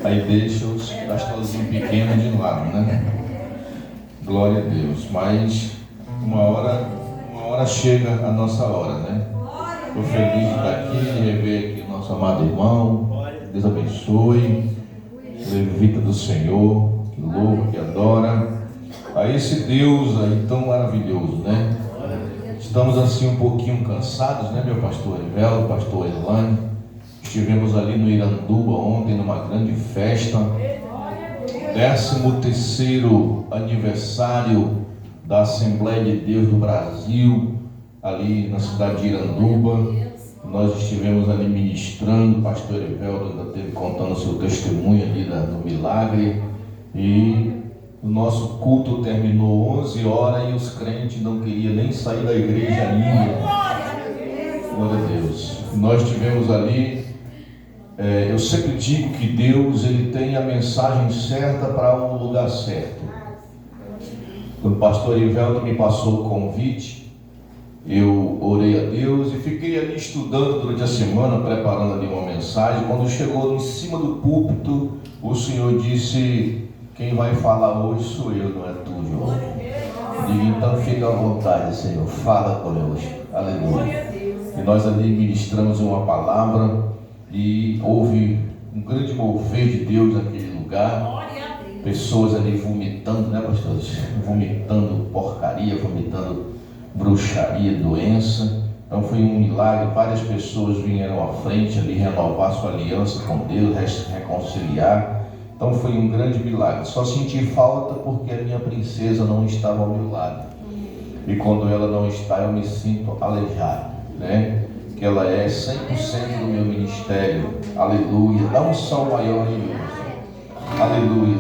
Aí deixa os pastorzinhos pequenos de lado, né? Glória a Deus. Mas uma hora chega a nossa hora, né? Estou feliz de estar aqui, de rever aqui o nosso amado irmão. Deus abençoe. Levita do Senhor, que louva, que adora a esse Deus aí tão maravilhoso, né? Estamos assim um pouquinho cansados, né, meu pastor Eveldo, pastor Elane? Estivemos ali no Iranduba ontem numa grande festa, 13º aniversário da Assembleia de Deus do Brasil, ali na cidade de Iranduba. Nós estivemos ali ministrando, o pastor Eveldo ainda esteve contando o seu testemunho ali do milagre, e o nosso culto terminou 11 horas e os crentes não queriam nem sair da igreja ainda. Glória a Deus. Nós estivemos ali. Eu sempre digo que Deus, ele tem a mensagem certa para o lugar certo. Quando o pastor Eveldo me passou o convite, eu orei a Deus e fiquei ali estudando durante a semana, preparando ali uma mensagem. Quando chegou em cima do púlpito, o Senhor disse: quem vai falar hoje sou eu, não é tu, João. Eu digo: então fica à vontade, Senhor, fala conosco. Aleluia. E nós ali ministramos uma palavra e houve um grande mover de Deus naquele lugar. Pessoas ali vomitando, né, pastores? Vomitando porcaria, vomitando bruxaria, doença. Então foi um milagre. Várias pessoas vieram à frente ali renovar sua aliança com Deus, reconciliar. Então foi um grande milagre. Só senti falta porque a minha princesa não estava ao meu lado. E quando ela não está, eu me sinto aleijado, né? Que ela é 100% do meu ministério. Aleluia. Dá um som maior em mim. Aleluia.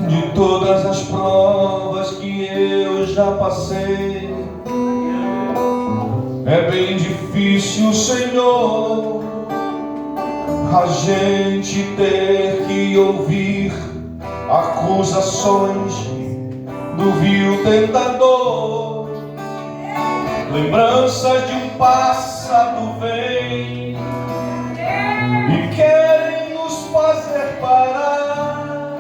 De todas as provas que eu já passei, é bem difícil, Senhor, a gente ter que ouvir acusações do vil tentador. Lembranças de um passado vêm e querem nos fazer parar,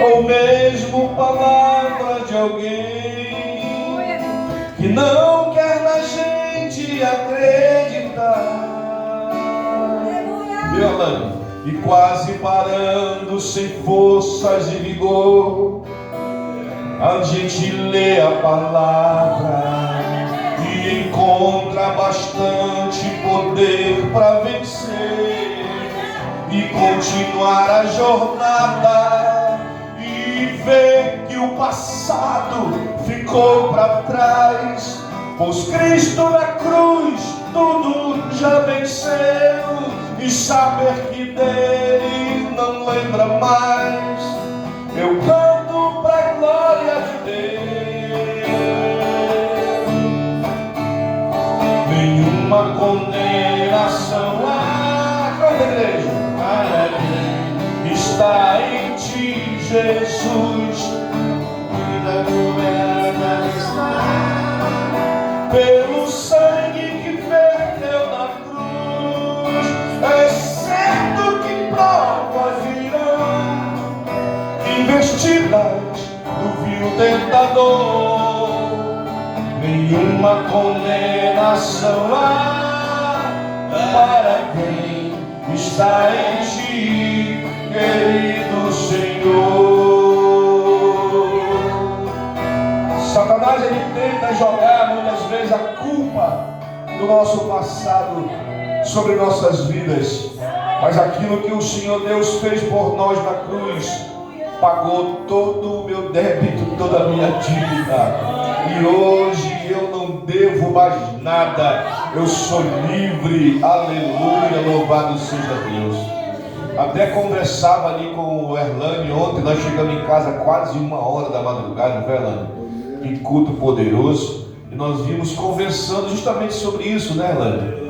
ou mesmo palavra de alguém que não quer na gente acreditar. Violando e quase parando, sem forças e vigor, a gente lê a palavra e encontra bastante poder para vencer e continuar a jornada, e ver que o passado ficou para trás, pois Cristo na cruz tudo já venceu, e saber que dele não lembra mais. Eu canto para a glória de Deus. Nenhuma condenação igreja está em ti, Jesus. Pelo sangue que verteu na cruz, é certo que provas virão, investidas do vil tentador. Nenhuma condenação há para quem está em ti, querido Senhor. Satanás, ele tenta jogar muitas vezes a culpa do nosso passado sobre nossas vidas, mas aquilo que o Senhor Deus fez por nós na cruz pagou todo o meu débito, toda a minha dívida, e hoje eu não devo mais nada, eu sou livre. Aleluia, louvado seja Deus. Até conversava ali com o Erlane ontem, nós chegamos em casa quase 1h da madrugada, não foi, Erlane? Que culto poderoso, e nós vimos conversando justamente sobre isso, né, Erlane?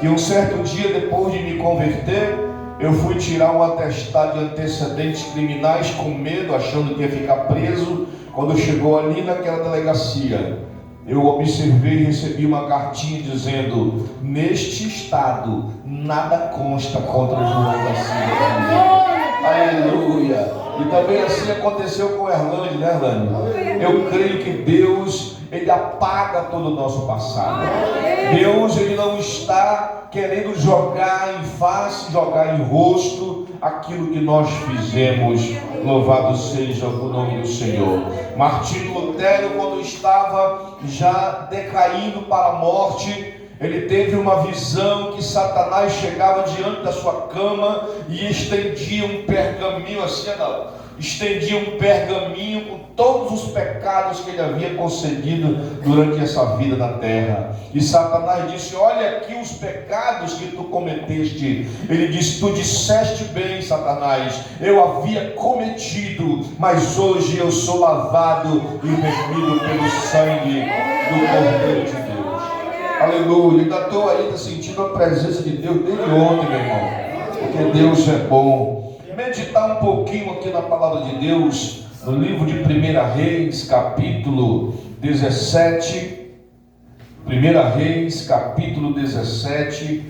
Que um certo dia, depois de me converter, eu fui tirar um atestado de antecedentes criminais com medo, achando que ia ficar preso. Quando chegou ali naquela delegacia, eu observei e recebi uma cartinha dizendo: neste estado nada consta contra João da Silva. Aleluia! E também assim aconteceu com Erlande, né, Erlande? Eu creio que Deus, Ele apaga todo o nosso passado. Deus, Ele não está querendo jogar em face, jogar em rosto aquilo que nós fizemos. Louvado seja o nome do Senhor. Martinho Lutero, quando estava já decaindo para a morte, ele teve uma visão que Satanás chegava diante da sua cama e estendia um pergaminho assim, estendia um pergaminho com todos os pecados que ele havia concedido durante essa vida na terra. E Satanás disse: olha aqui os pecados que tu cometeste. Ele disse: tu disseste bem, Satanás, eu havia cometido, mas hoje eu sou lavado e remido pelo sangue do Cordeiro de Deus. Aleluia. Ainda estou ainda sentindo a presença de Deus desde ontem, meu irmão, porque Deus é bom. Meditar um pouquinho aqui na palavra de Deus, no livro de 1 Reis, capítulo 17. 1 Reis, capítulo 17.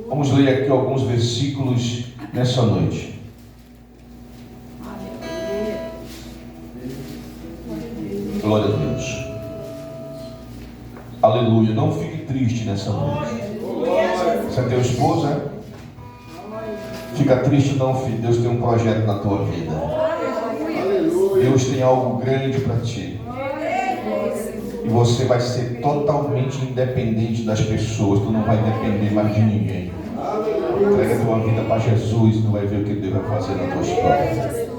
Vamos ler aqui alguns versículos nessa noite. Glória a Deus. Aleluia. Não fique triste nessa noite. Você é teu esposo, é? Fica triste não, filho. Deus tem um projeto na tua vida. Deus tem algo grande para ti. E você vai ser totalmente independente das pessoas. Tu não vai depender mais de ninguém. Entrega a tua vida para Jesus e tu vai ver o que Deus vai fazer na tua história.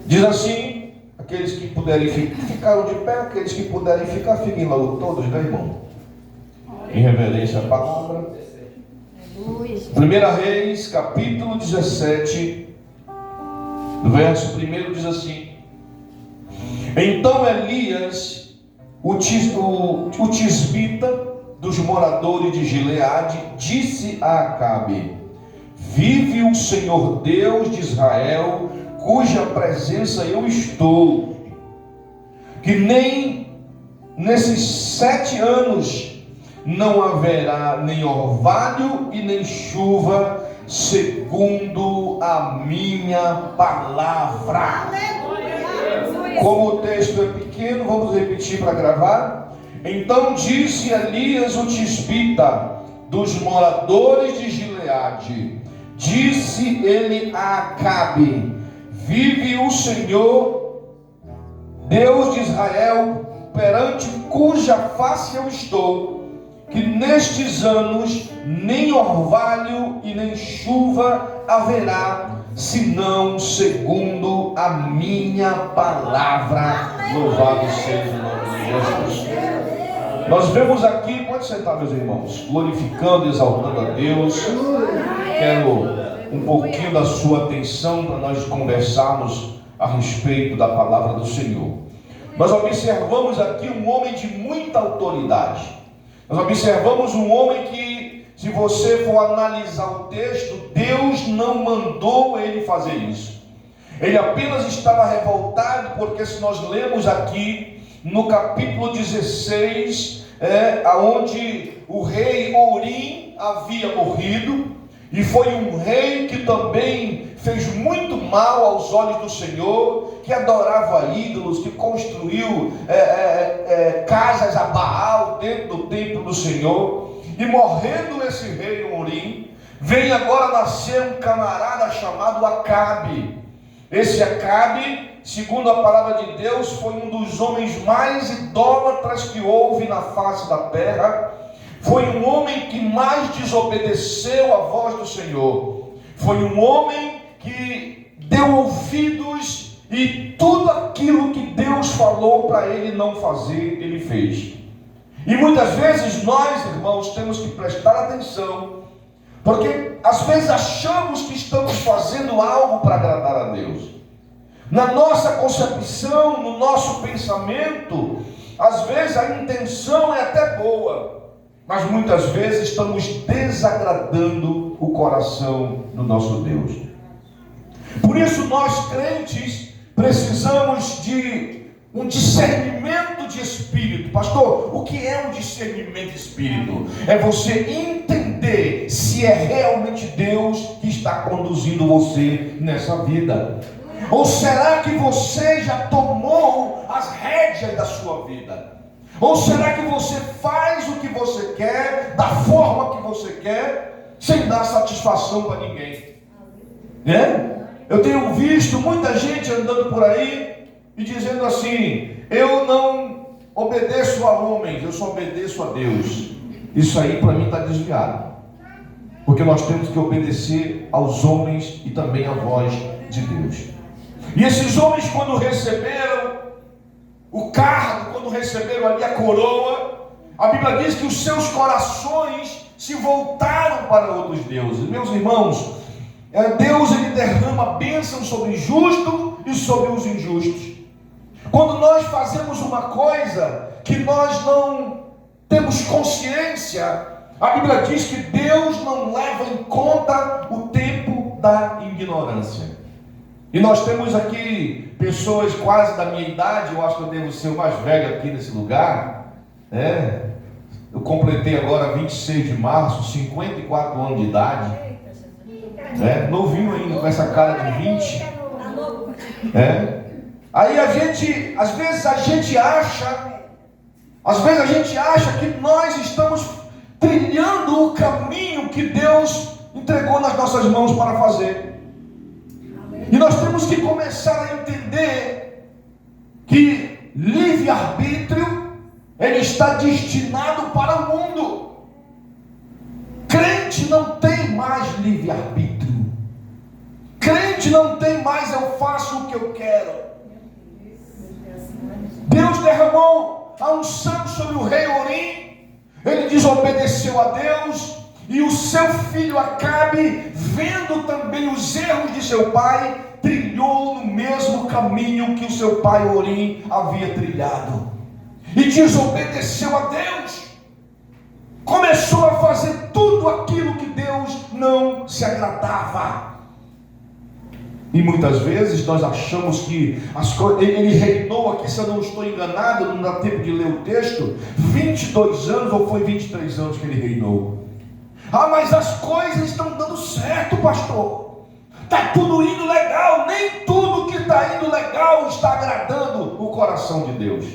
Diz assim: aqueles que puderem ficaram de pé, aqueles que puderem ficar, fiquem logo todos, né, irmão? Em reverência à palavra. 1 Reis, capítulo 17, verso 1 diz assim: então Elias, o tisbita dos moradores de Gileade, disse a Acabe: vive o Senhor Deus de Israel, cuja presença eu estou, que nem nesses 7 anos não haverá nem orvalho e nem chuva, segundo a minha palavra. Como o texto é pequeno, vamos repetir para gravar. Então disse Elias o tisbita dos moradores de Gileade, disse ele a Acabe: vive o Senhor Deus de Israel, perante cuja face eu estou, que nestes anos nem orvalho e nem chuva haverá, senão segundo a minha palavra. Louvado seja o nome de Jesus. Nós vemos aqui, pode sentar, meus irmãos, glorificando, exaltando a Deus. Quero um pouquinho da sua atenção para nós conversarmos a respeito da palavra do Senhor. Nós observamos aqui um homem de muita autoridade. Nós observamos um homem que, se você for analisar o texto, Deus não mandou ele fazer isso. Ele apenas estava revoltado, porque se nós lemos aqui no capítulo 16, onde o rei Ourim havia morrido, e foi um rei que também fez muito mal aos olhos do Senhor, que adorava ídolos, que construiu casas a Baal dentro do templo do Senhor. E morrendo esse rei Ourim, vem agora nascer um camarada chamado Acabe. Esse Acabe, segundo a palavra de Deus, foi um dos homens mais idólatras que houve na face da terra. Foi um homem que mais desobedeceu a voz do Senhor. Foi um homem que deu ouvidos e tudo aquilo que Deus falou para ele não fazer, ele fez. E muitas vezes nós, irmãos, temos que prestar atenção, porque às vezes achamos que estamos fazendo algo para agradar a Deus. Na nossa concepção, no nosso pensamento, às vezes a intenção é até boa, mas muitas vezes estamos desagradando o coração do nosso Deus. Por isso nós crentes precisamos de um discernimento de espírito. Pastor, o que é um discernimento de espírito? É você entender se é realmente Deus que está conduzindo você nessa vida. Ou será que você já tomou as rédeas da sua vida? Ou será que você faz o que você quer, da forma que você quer, sem dar satisfação para ninguém? Eu tenho visto muita gente andando por aí e dizendo assim: eu não obedeço a homens, eu só obedeço a Deus. Isso aí para mim está desviado, porque nós temos que obedecer aos homens e também à voz de Deus. E esses homens, quando receberam o cargo, quando receberam ali a coroa, a Bíblia diz que os seus corações se voltaram para outros deuses. Meus irmãos, Deus, ele derrama bênção sobre o justo e sobre os injustos. Quando nós fazemos uma coisa que nós não temos consciência, a Bíblia diz que Deus não leva em conta o tempo da ignorância. E nós temos aqui pessoas quase da minha idade, eu acho que eu devo ser o mais velho aqui nesse lugar, Eu completei agora 26 de março, 54 anos de idade, novinho ainda, com essa cara de 20. Aí às vezes a gente acha que nós estamos trilhando o caminho que Deus entregou nas nossas mãos para fazer. E nós temos que começar a entender que livre-arbítrio, ele está destinado para o mundo. Crente não tem mais livre-arbítrio. Crente não tem mais eu faço o que eu quero. Deus derramou a unção sobre o rei Orim. Ele desobedeceu a Deus. E o seu filho Acabe, vendo também os erros de seu pai, trilhou no mesmo caminho que o seu pai Orim havia trilhado. E desobedeceu a Deus. Começou a fazer tudo aquilo que Deus não se agradava. E muitas vezes nós achamos que ele reinou aqui, se eu não estou enganado, não dá tempo de ler o texto, 22 anos ou foi 23 anos que ele reinou. Mas as coisas estão dando certo, pastor. Está tudo indo legal. Nem tudo que está indo legal está agradando o coração de Deus.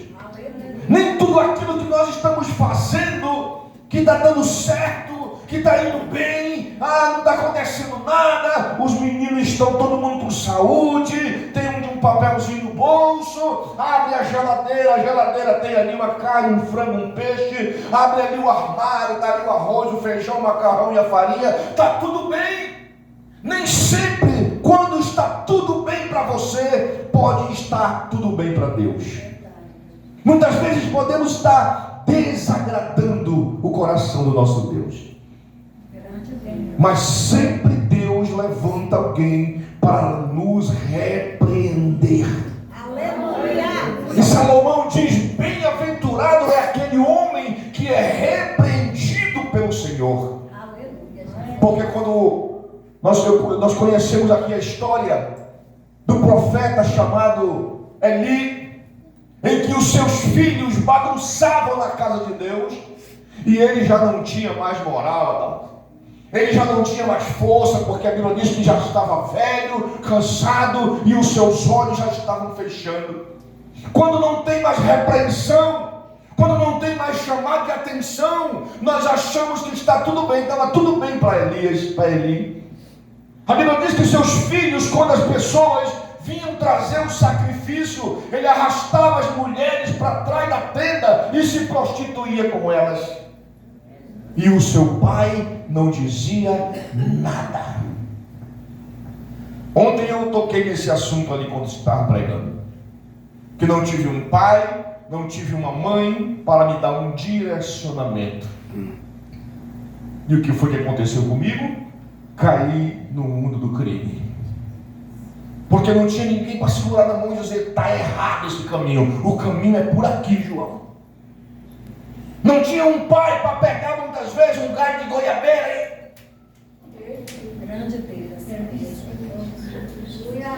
Nem tudo aquilo que nós estamos fazendo, que está dando certo, que está indo bem, não está acontecendo nada, os meninos estão todo mundo com saúde, tem um papelzinho no bolso, abre a geladeira tem ali uma carne, um frango, um peixe, abre ali o armário, está ali o arroz, o feijão, o macarrão e a farinha, está tudo bem. Nem sempre, quando está tudo bem para você, pode estar tudo bem para Deus. Muitas vezes podemos estar desagradando o coração do nosso Deus. Mas sempre Deus levanta alguém para nos repreender. Aleluia! E Salomão diz: bem-aventurado é aquele homem que é repreendido pelo Senhor. Porque quando nós conhecemos aqui a história do profeta chamado Eli, em que os seus filhos bagunçavam na casa de Deus, e ele já não tinha mais moral, ele já não tinha mais força, porque a Bíblia diz que já estava velho, cansado, e os seus olhos já estavam fechando. Quando não tem mais repreensão, quando não tem mais chamado de atenção, nós achamos que está tudo bem. Estava tudo bem para Eli. A Bíblia diz que seus filhos, quando as pessoas vinham trazer um sacrifício, ele arrastava as mulheres para trás da tenda e se prostituía com elas. E o seu pai não dizia nada. Ontem eu toquei nesse assunto ali quando estava pregando, que não tive um pai, não tive uma mãe para me dar um direcionamento. E o que foi que aconteceu comigo? Caí no mundo do crime. Porque não tinha ninguém para segurar na mão e dizer: está errado esse caminho, o caminho é por aqui, João. Não tinha um pai para pegar muitas vezes um galho de goiabeira. Grande Deus.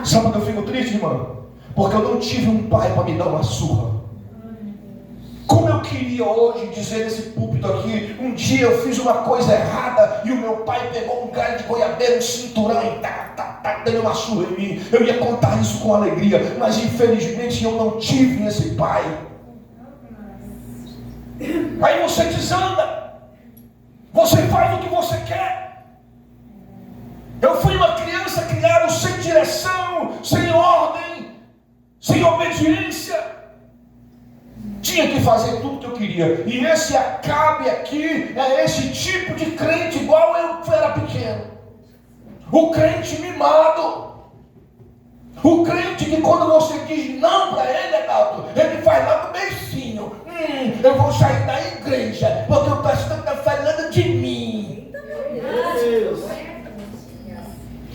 Sabe o que eu fico triste, irmão? porque eu não tive um pai para me dar uma surra. Como eu queria hoje dizer nesse púlpito aqui, um dia eu fiz uma coisa errada e o meu pai pegou um galho de goiabeira, um cinturão e deu uma surra em mim. Eu ia contar isso com alegria, mas infelizmente eu não tive esse pai. Aí você desanda, você faz o que você quer. Eu fui uma criança criada sem direção, sem ordem, sem obediência. Tinha que fazer tudo que eu queria. E esse Acabe aqui é esse tipo de crente igual eu era pequeno. O crente mimado. O crente que quando você diz não para ele, Adalto, ele faz lá no beicinho. Eu vou sair da igreja, porque o pastor está falando de mim.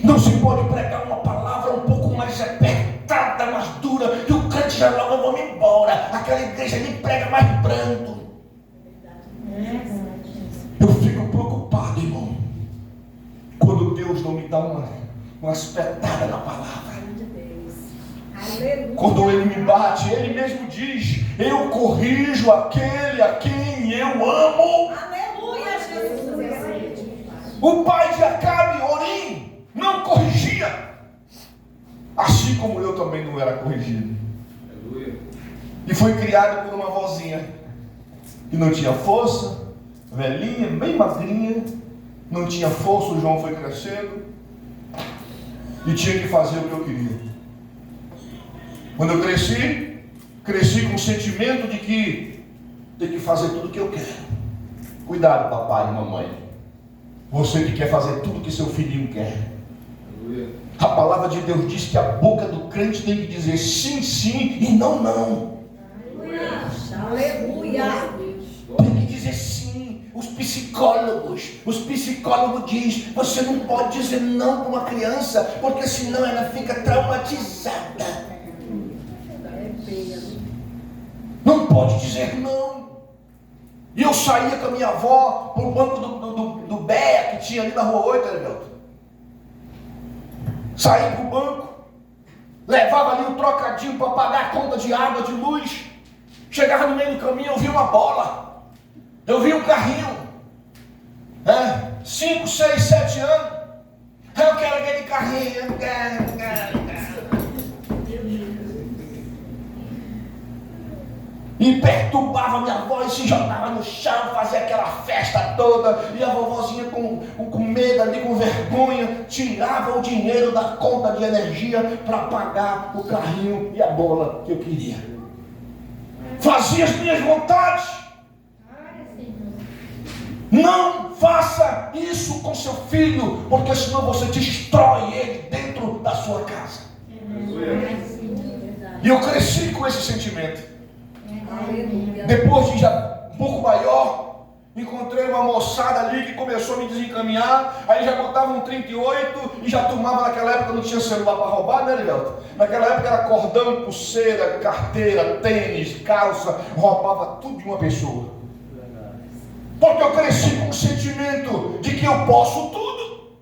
Não se pode pregar uma palavra um pouco mais apertada, mais dura, e o crente já logo, eu vou me embora. Aquela igreja me prega mais brando. Eu fico preocupado, irmão, quando Deus não me dá uma espetada na palavra. Quando Ele me bate, Ele mesmo diz: eu corrijo aquele a quem eu amo. Aleluia, Jesus. O pai de Acabe, Orim, não corrigia, assim como eu também não era corrigido. Aleluia. E foi criado por uma vozinha que não tinha força, velhinha, bem magrinha, não tinha força. O João foi crescendo e tinha que fazer o que eu queria. Quando eu cresci com o sentimento de que tem que fazer tudo o que eu quero. Cuidado, papai e mamãe, você que quer fazer tudo que seu filhinho quer. A palavra de Deus diz que a boca do crente tem que dizer sim, sim e não, não. Aleluia. Tem que dizer sim. Os psicólogos dizem: você não pode dizer não para uma criança, porque senão ela fica traumatizada. Não pode dizer não. E eu saía com a minha avó para o banco do BEA que tinha ali na rua 8, Heriberto. Saía para o banco, levava ali um trocadinho para pagar a conta de água, de luz. Chegava no meio do caminho, eu vi uma bola, eu vi um carrinho, 5, 6, 7 anos. Eu quero aquele carrinho, eu quero. E perturbava minha avó e se jogava no chão, fazia aquela festa toda. E a vovozinha com medo ali, com vergonha, tirava o dinheiro da conta de energia para pagar o carrinho e a bola que eu queria. Fazia as minhas vontades. Não faça isso com seu filho, porque senão você destrói ele dentro da sua casa. E eu cresci com esse sentimento. Depois de já um pouco maior, encontrei uma moçada ali que começou a me desencaminhar. Aí já botava um 38 e já tomava. Naquela época não tinha celular para roubar, né, Livelto? Naquela época era cordão, pulseira, carteira, tênis, calça. Roubava tudo de uma pessoa. Porque eu cresci com o sentimento de que eu posso tudo,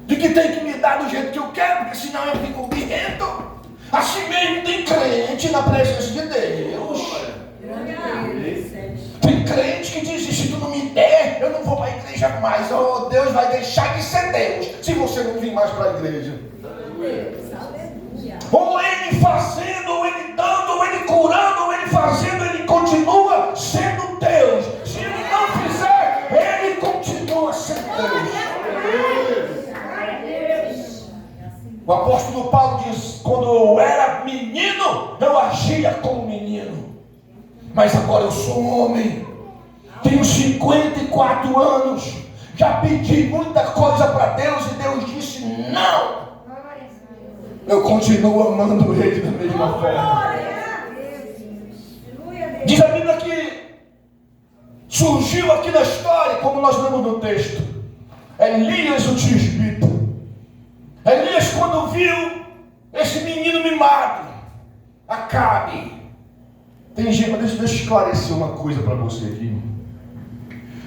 de que tem que me dar do jeito que eu quero, porque senão eu fico birrento. Assim mesmo tem crente na presença de Deus. Tem crente que diz: se tu não me der, eu não vou para a igreja mais. Oh, Deus vai deixar de ser Deus se você não vir mais para a igreja. Ou ele fazendo, ou ele dando, ou ele curando, ou ele fazendo, ele continua sendo Deus. Se ele não fizer, ele continua sendo Deus. O apóstolo Paulo diz: quando eu era menino, eu agia como menino, mas agora eu sou um homem, tenho 54 anos, já pedi muita coisa para Deus e Deus disse não. Eu continuo amando Ele da mesma forma. Diz a Bíblia que surgiu aqui na história, como nós lemos no texto, Elias o tisbita. Elias, quando viu esse menino mimado, Acabe. Tem gente, mas deixa eu esclarecer uma coisa para você aqui, irmão.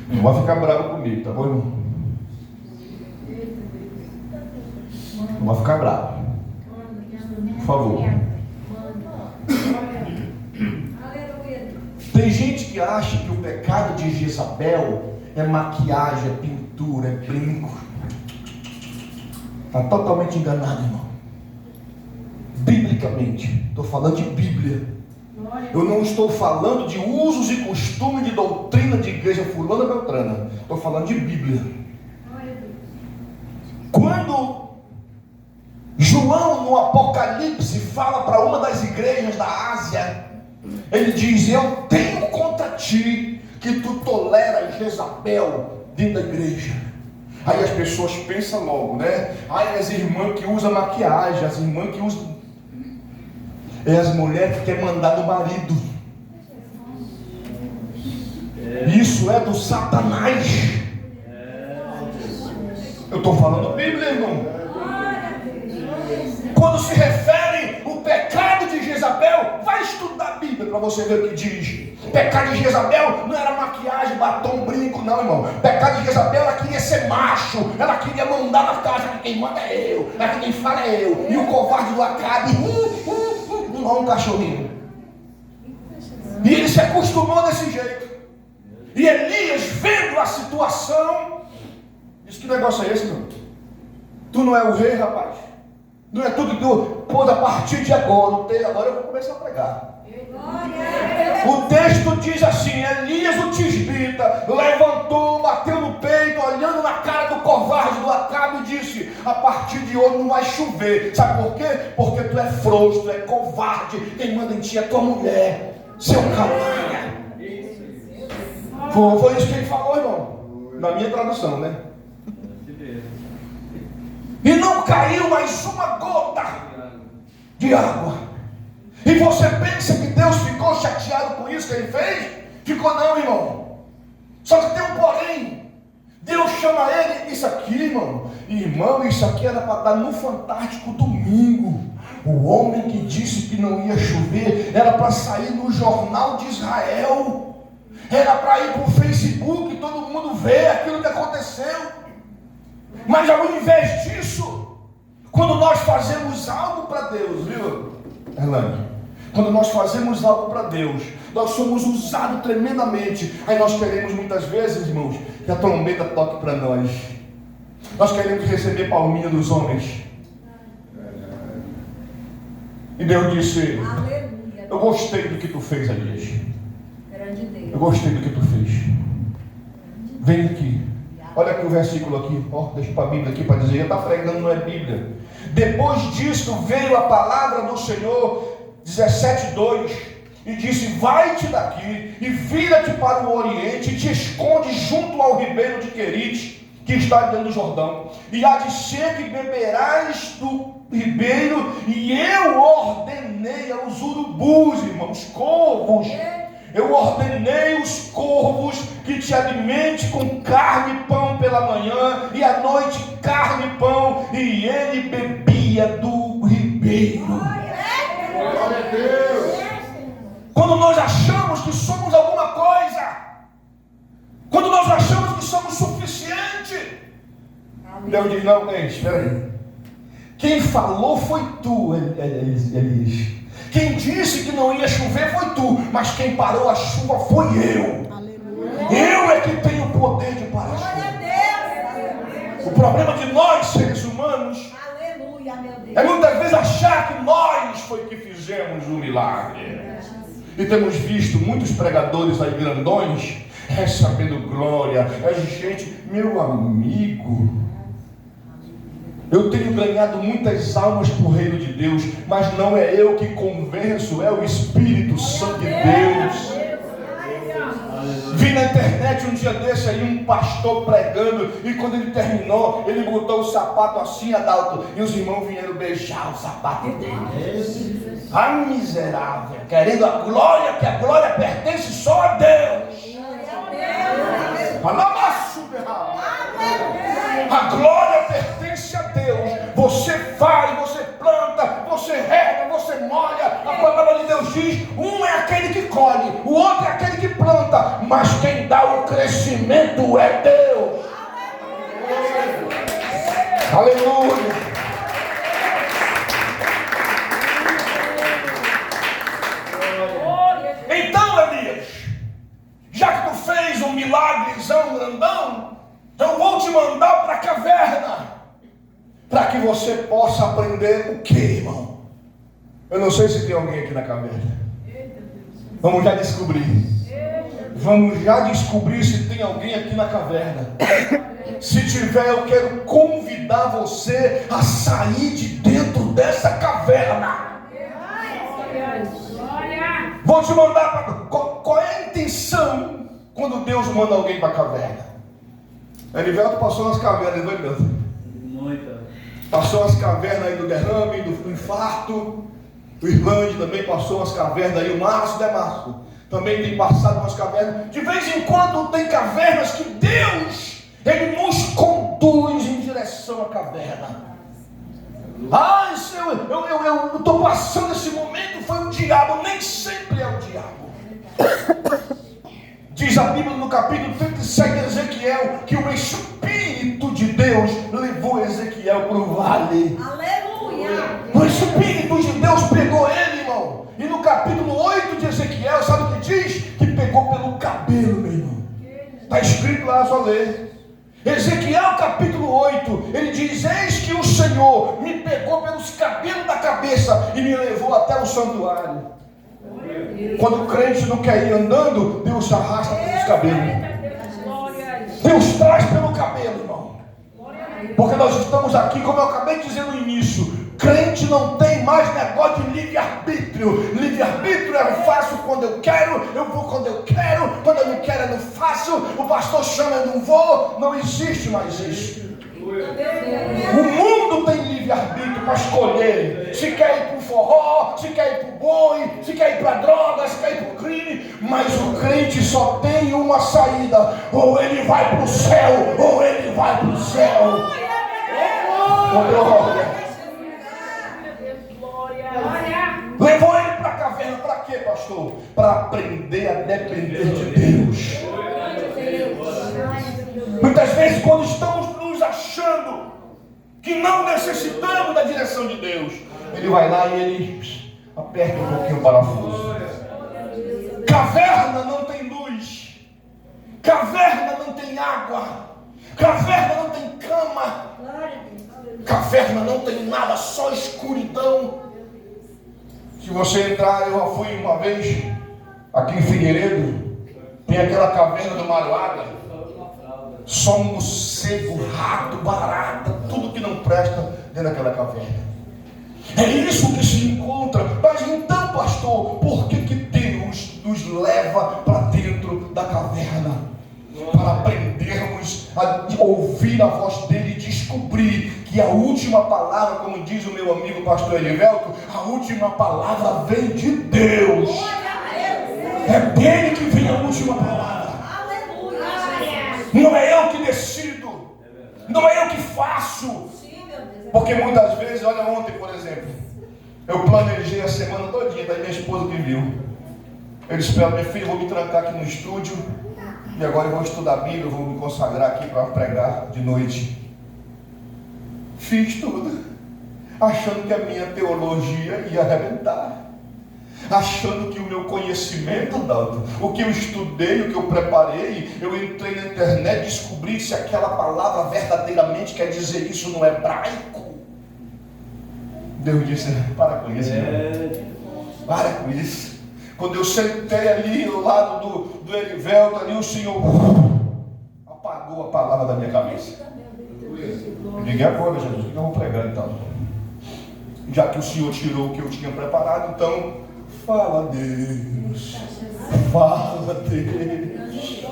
Não vai ficar bravo comigo, tá bom, irmão? Não vai ficar bravo. favor. Tem gente que acha que o pecado de Jezabel é maquiagem, é pintura, é brinco. Está totalmente enganado, irmão. Biblicamente, estou falando de Bíblia. Eu não estou falando de usos e costumes de doutrina de igreja fulana beltrana. Estou falando de Bíblia. Quando João no Apocalipse fala para uma das igrejas da Ásia, ele diz: eu tenho contra ti que tu toleras Jezabel dentro da igreja. Aí as pessoas pensam logo, né? Ai, as irmãs que usam maquiagem, as irmãs que usam... É as mulheres que querem mandar no marido. Isso é do Satanás. Eu estou falando Bíblia, irmão. Quando se refere o pecado de Jezabel, vai estudar a Bíblia para você ver o que diz. O pecado de Jezabel não era maquiagem, batom, brinco, não, irmão. O pecado de Jezabel, ela queria ser macho, ela queria mandar na casa, que quem manda é eu, que quem fala é eu. E o covarde do Acabe, igual um cachorrinho. E ele se acostumou desse jeito. E Elias, vendo a situação, disse: que negócio é esse, meu? Tu não é o rei, rapaz? Não é tudo que tu pôs a partir de agora. Agora eu vou começar a pregar. O texto diz assim: Elias o tisbita levantou, bateu no peito, olhando na cara do covarde do Acabe, e disse: a partir de hoje não vai chover. Sabe por quê? Porque tu é frouxo, tu é covarde. Quem manda em ti é tua mulher, seu canalha. Foi isso que ele falou, irmão, na minha tradução, né? E não caiu mais uma gota de água. E você pensa que Deus ficou chateado com isso que ele fez? Ficou não, irmão. Só que tem um porém. Deus chama ele: isso aqui, irmão, isso aqui era para dar no Fantástico domingo. O homem que disse que não ia chover era para sair no Jornal de Israel. Era para ir para o Facebook e todo mundo ver aquilo que aconteceu. Mas ao invés disso, quando nós fazemos algo para Deus, viu, Erlane? Quando nós fazemos algo para Deus, nós somos usados tremendamente. Aí nós queremos muitas vezes, irmãos, que a trombeta toque para nós. Nós queremos receber palminha dos homens. E Deus disse: eu gostei do que tu fez, Elias. Eu gostei do que tu fez. Vem aqui. Olha aqui o versículo aqui. Deixa para a Bíblia aqui para dizer. Está pregando, não é Bíblia. Depois disto veio a palavra do Senhor, 17:2, e disse: vai-te daqui e vira-te para o oriente e te esconde junto ao ribeiro de Querite, que está dentro do Jordão. E há de ser que beberás do ribeiro, e eu ordenei aos urubus, irmãos, corvos. Eu ordenei os corvos que te alimente com carne e pão pela manhã, e à noite carne e pão, e ele bebia do ribeiro. Glória a Deus. Quando nós achamos que somos alguma coisa, quando nós achamos que somos suficiente, Deus diz: não, espera aí. Quem falou foi tu, Elias. Quem disse que não ia chover foi tu, mas quem parou a chuva foi eu. Aleluia. Eu é que tenho o poder de parar a chuva. O problema de nós, seres humanos, aleluia, meu Deus, é muitas vezes achar que nós foi que fizemos o milagre. E temos visto muitos pregadores aí grandões recebendo glória. É gente, meu amigo, eu tenho ganhado muitas almas para o reino de Deus, mas não é eu que convenço, é o Espírito Santo de Deus. Vi na internet um dia desse aí um pastor pregando, e quando ele terminou, ele botou o sapato assim, Adalto, e os irmãos vieram beijar o sapato dele. Ah, miserável, querendo a glória, que a glória pertence só a Deus. A glória pertence a Deus. Você faz, você planta, você rega, você molha. A palavra de Deus diz: um é aquele que colhe, o outro é aquele que planta, mas quem dá o crescimento é Deus. Aleluia. visão grandão, eu vou te mandar para a caverna, para que você possa aprender o que, irmão? Eu não sei se tem alguém aqui na caverna. Vamos já descobrir. Vamos já descobrir se tem alguém aqui na caverna. Se tiver, eu quero convidar você a sair de dentro dessa caverna. Vou te mandar para... Qual é a intenção quando Deus manda alguém para a caverna? Erivelto passou nas cavernas, não é mesmo? Muita. Passou as cavernas aí do derrame, do infarto. O Irlande também passou as cavernas aí. O Márcio, né, Márcio? Também tem passado umas cavernas. De vez em quando tem cavernas que Deus, Ele nos conduz em direção à caverna. Ah, eu estou passando esse momento, foi o diabo. Nem sempre é o diabo. Diz a Bíblia no capítulo 37 de Ezequiel que o Espírito de Deus levou Ezequiel para o vale. Aleluia! O Espírito de Deus pegou ele, irmão. E no capítulo 8 de Ezequiel, sabe o que diz? Que pegou pelo cabelo, meu irmão. Está escrito lá, só ler. Ezequiel capítulo 8, ele diz: eis que o Senhor me pegou pelos cabelos da cabeça e me levou até o santuário. Quando o crente não quer ir andando, Deus arrasta pelos cabelos. Deus traz pelo cabelo, irmão. Porque nós estamos aqui, como eu acabei de dizer no início, crente não tem mais negócio de livre-arbítrio. Livre-arbítrio eu faço quando eu quero, eu vou quando eu quero, quando eu não quero eu não faço, o pastor chama eu não vou. Não existe mais isso. O mundo tem livre-arbítrio para escolher se quer ir para o forró, se quer ir para o boi, se quer ir para a droga, se quer ir para o crime. Mas o crente só tem uma saída: ou ele vai para o céu, ou ele vai para o céu. Levou ele para a caverna para quê, pastor? Para aprender a depender de Deus. Muitas vezes, quando estamos nos achando que não necessitamos da direção de Deus, ele vai lá e ele aperta um pouquinho o parafuso. Caverna não tem luz, caverna não tem água, caverna não tem cama, caverna não tem nada, só escuridão. Se você entrar, eu já fui uma vez aqui em Figueiredo, tem aquela caverna do Maruaga. Só morcego, rato, barata, tudo que não presta dentro daquela caverna. É isso que se encontra. Mas então, pastor, por que Deus nos leva para dentro da caverna? Para aprendermos a ouvir a voz dele e descobrir que a última palavra, como diz o meu amigo pastor Erivelto, a última palavra vem de Deus. É dele que vem a última palavra. Não é eu que decido, não é eu que faço. Porque muitas vezes, olha, ontem por exemplo, eu planejei a semana todinha, daí minha esposa que viu. Eu disse para ela: minha filha, eu vou me trancar aqui no estúdio e agora eu vou estudar a Bíblia, eu vou me consagrar aqui para pregar de noite. Fiz tudo, achando que a minha teologia ia arrebentar, achando que o meu conhecimento, o que eu estudei, o que eu preparei, eu entrei na internet, descobri se aquela palavra verdadeiramente quer dizer isso no hebraico. Deus disse: para com isso, para com isso. Quando eu sentei ali ao lado do Erivelto, ali o Senhor apagou a palavra da minha cabeça. Eu digo: agora, Jesus, o que eu vou pregar então? Já que o Senhor tirou o que eu tinha preparado, então fala, Deus. Fala, Deus.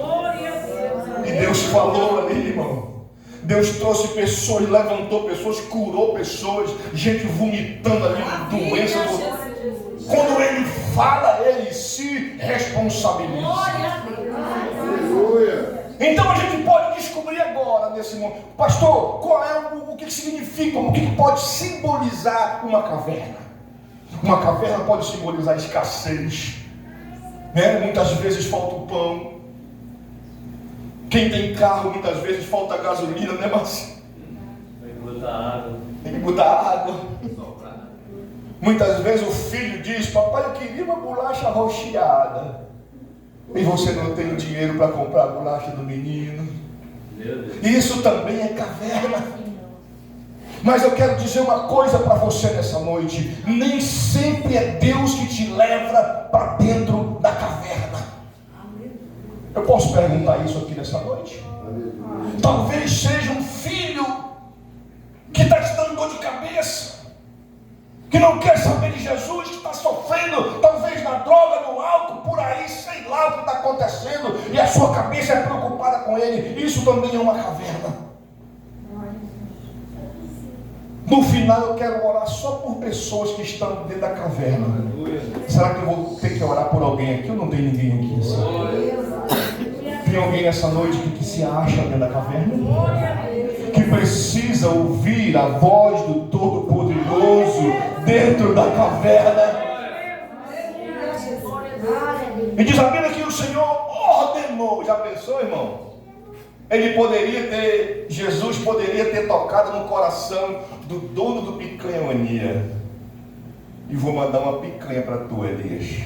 E Deus falou ali, irmão. Deus trouxe pessoas, levantou pessoas, curou pessoas, gente vomitando ali doença. Quando Ele fala, Ele se responsabiliza. Então a gente pode descobrir agora, nesse momento, pastor, qual é o que significa, o que pode simbolizar uma caverna. Uma caverna pode simbolizar escassez, né? Muitas vezes falta o pão. Quem tem carro, muitas vezes falta gasolina, né, Marcinho? Tem que botar água. Tem que botar água. Muitas vezes o filho diz: papai, eu queria uma bolacha recheada. E você não tem dinheiro para comprar a bolacha do menino. Isso também é caverna. Mas eu quero dizer uma coisa para você nessa noite: nem sempre é Deus que te leva para dentro da caverna. Eu posso perguntar isso aqui nessa noite? Talvez seja um filho que está te dando dor de cabeça, que não quer saber de Jesus, que está sofrendo, talvez na droga, no álcool, por aí, sei lá o que está acontecendo, e a sua cabeça é preocupada com ele. Isso também é uma caverna. No final eu quero orar só por pessoas que estão dentro da caverna. Será que eu vou ter que orar por alguém aqui ou não tem ninguém aqui assim? Tem alguém nessa noite que se acha dentro da caverna? Que precisa ouvir a voz do Todo-Poderoso dentro da caverna? E diz a Bíblia que o Senhor ordenou. Já pensou, irmão? Jesus poderia ter tocado no coração do dono do Picanha Mania. E vou mandar uma picanha para tu, Elias.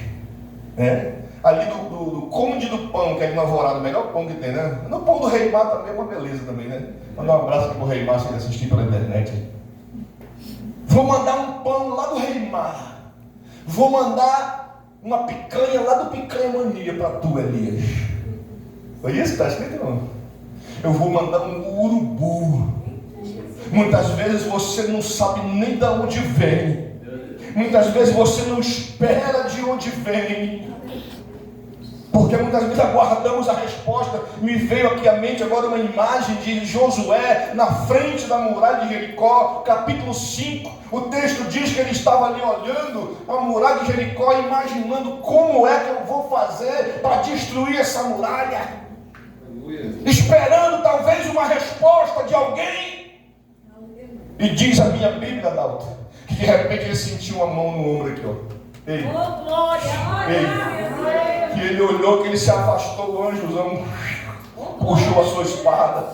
Ali do Conde do Pão, que é no Alvorada, o melhor pão que tem, né? No pão do Rei Mar também é uma beleza também, né? Mandar um abraço aqui pro Rei Mar, se ele assistir pela internet. Vou mandar um pão lá do Rei Mar. Vou mandar uma picanha lá do Picanha Mania para tu, Elias. Foi isso que está escrito, não? Eu vou mandar um urubu. Muitas vezes você não sabe nem de onde vem. Muitas vezes você não espera de onde vem. Porque muitas vezes aguardamos a resposta. Me veio aqui à mente agora uma imagem de Josué na frente da muralha de Jericó, capítulo 5. O texto diz que ele estava ali olhando a muralha de Jericó, imaginando como é que eu vou fazer para destruir essa muralha. Esperando talvez uma resposta de alguém. E diz a minha Bíblia, Adalto, que de repente ele sentiu uma mão no ombro aqui, ó. Ei. Ei. Que ele olhou, que ele se afastou, o anjozão puxou a sua espada.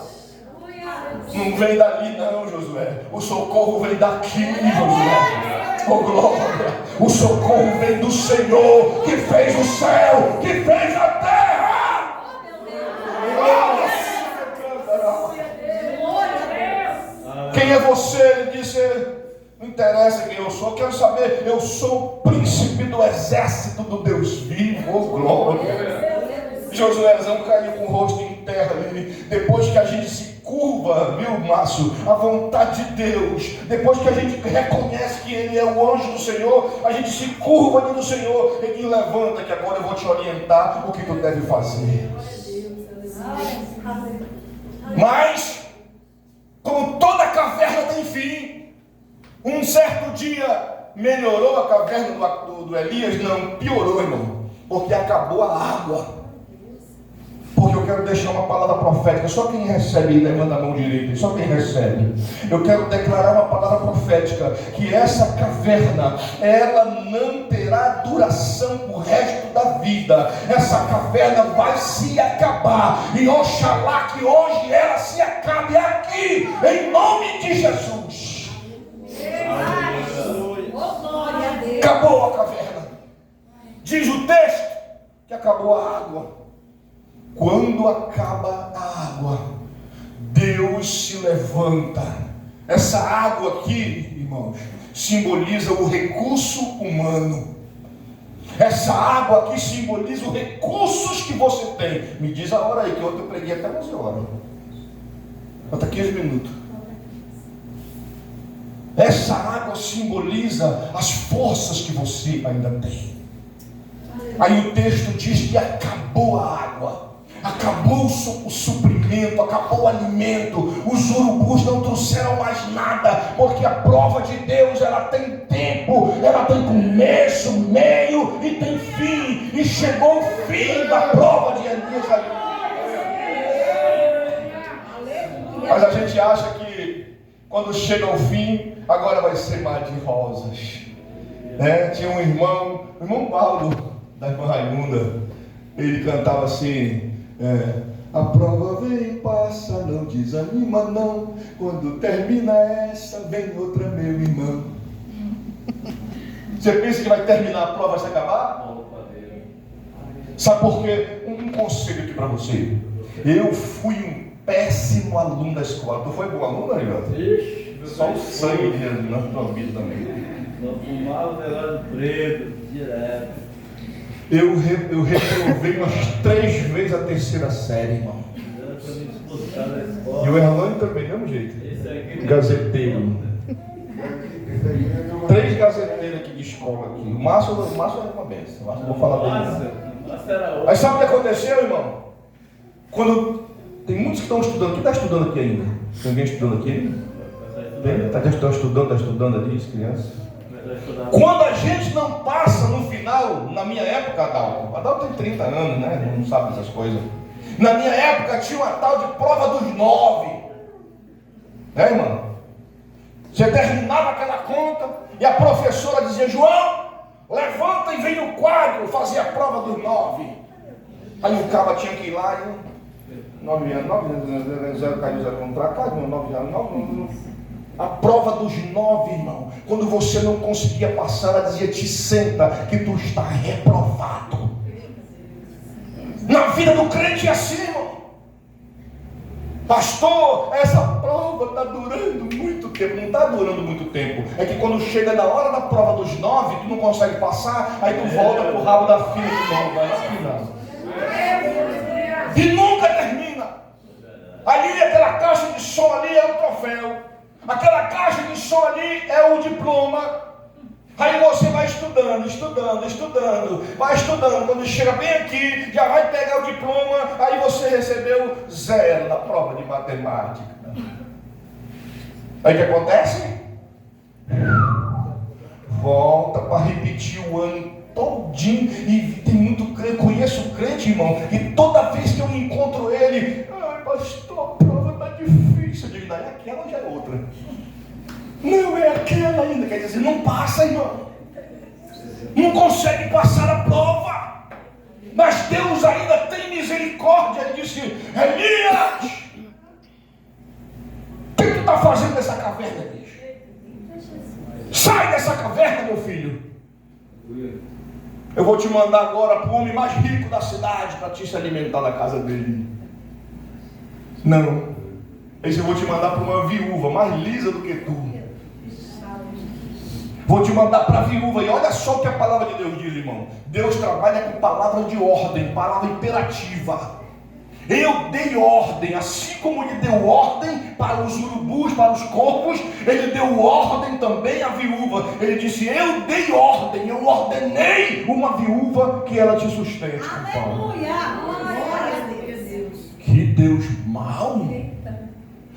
Não vem dali não, Josué. O socorro vem daqui, Josué. Oh glória. O socorro vem do Senhor, que fez o céu, que fez a terra. Quem é você? Ele disse: não interessa quem eu sou, quero saber. Eu sou o príncipe do exército do Deus vivo. Oh glória. Josuézão caiu com o rosto em terra ali. Depois que a gente se curva, viu, Márcio, a vontade de Deus, depois que a gente reconhece que Ele é o anjo do Senhor, a gente se curva diante do Senhor. Ele levanta, que agora eu vou te orientar o que tu deve fazer. Mas como toda caverna tem fim, um certo dia melhorou a caverna do Elias? Não, piorou, irmão, porque acabou a água. Porque eu quero deixar uma palavra profética. Só quem recebe, levanta a mão direita. Só quem recebe. Eu quero declarar uma palavra profética, que essa caverna, ela não terá duração o resto da vida. Essa caverna vai se acabar. E oxalá que hoje ela se acabe aqui, em nome de Jesus. Acabou a caverna. Diz o texto que acabou a água. Quando acaba a água, Deus se levanta. Essa água aqui, irmãos, simboliza o recurso humano. Essa água aqui simboliza os recursos que você tem. Me diz a hora aí, que ontem eu preguei até 11 horas. Falta 15 minutos. Essa água simboliza as forças que você ainda tem. Aí o texto diz que acabou a água. Acabou o suprimento, acabou o alimento. Os urubus não trouxeram mais nada, porque a prova de Deus, ela tem tempo, ela tem começo, meio e tem fim. E chegou o fim da prova de Elias ali. Mas a gente acha que quando chega ao fim, agora vai ser mar de rosas. Tinha um irmão, o irmão Paulo, da irmã Raimunda, ele cantava assim: a prova vem e passa, não desanima não. Quando termina essa, vem outra, meu irmão. Você pensa que vai terminar a prova, vai se acabar? Sabe por quê? Um conselho aqui para você. Eu fui um péssimo aluno da escola. Tu foi bom aluno, Arivaldo? Ixi, só o sangue de Jesus na tua vida também. Não fumava o negócio preto, direto. Eu reprovei umas 3 vezes a terceira série, irmão. Eu me expulsar da escola. E o Erlânio também, do mesmo jeito. Esse aqui Gazeteiro. 3 gazeteiros aqui de escola aqui. O Márcio é uma benção. O Márcio, vou falar dele. Nossa, era outro. Aí sabe o que aconteceu, irmão? Quando tem muitos que estão estudando. Quem está estudando aqui ainda? Tem alguém estudando aqui ainda? Está estudando ali, as crianças. Quando a gente não passa no final, na minha época, Adalto tem 30 anos, né? Não sabe essas coisas. Na minha época tinha uma tal de prova dos 9. Né, irmão? Você terminava aquela conta e a professora dizia: João, levanta e vem no quadro fazer a prova dos 9. Aí o cara tinha que ir lá e 9 anos, 0 caiu 0 contra cá, 9 anos, 9. A prova dos 9, irmão. Quando você não conseguia passar, ela dizia: te senta que tu está reprovado. Na vida do crente é assim, irmão. Pastor, essa prova está durando muito tempo. Não está durando muito tempo. É que quando chega na hora da prova dos 9, tu não consegue passar, aí tu volta pro rabo da fila de novo. Vai lá, e nunca termina. Ali aquela caixa de som ali é o troféu. Aquela caixa de som ali é o diploma. Aí você vai estudando, vai estudando. Quando chega bem aqui, já vai pegar o diploma. Aí você recebeu 0 na prova de matemática. Aí o que acontece? Volta para repetir o ano todinho. E tem muito crente, conheço crente, irmão, e toda vez que eu encontro ele: ai, pastor, a prova está difícil. Eu digo: não, é aquela ou já é outra? Não, é aquela ainda. Quer dizer, não passa, irmão. Não consegue passar a prova. Mas Deus ainda tem misericórdia. Ele disse: Elias, o que tu está fazendo nessa caverna, Elias? Sai dessa caverna, meu filho. Eu vou te mandar agora para o homem mais rico da cidade para te se alimentar na casa dele. Não. Esse eu vou te mandar para uma viúva mais lisa do que tu. Vou te mandar para a viúva. E olha só o que a palavra de Deus diz, irmão. Deus trabalha com palavra de ordem, palavra imperativa. Eu dei ordem, assim como ele deu ordem para os urubus, para os corvos, ele deu ordem também à viúva. Ele disse: eu dei ordem, eu ordenei uma viúva que ela te sustente. Aleluia! Glória a Deus. Que Deus mau!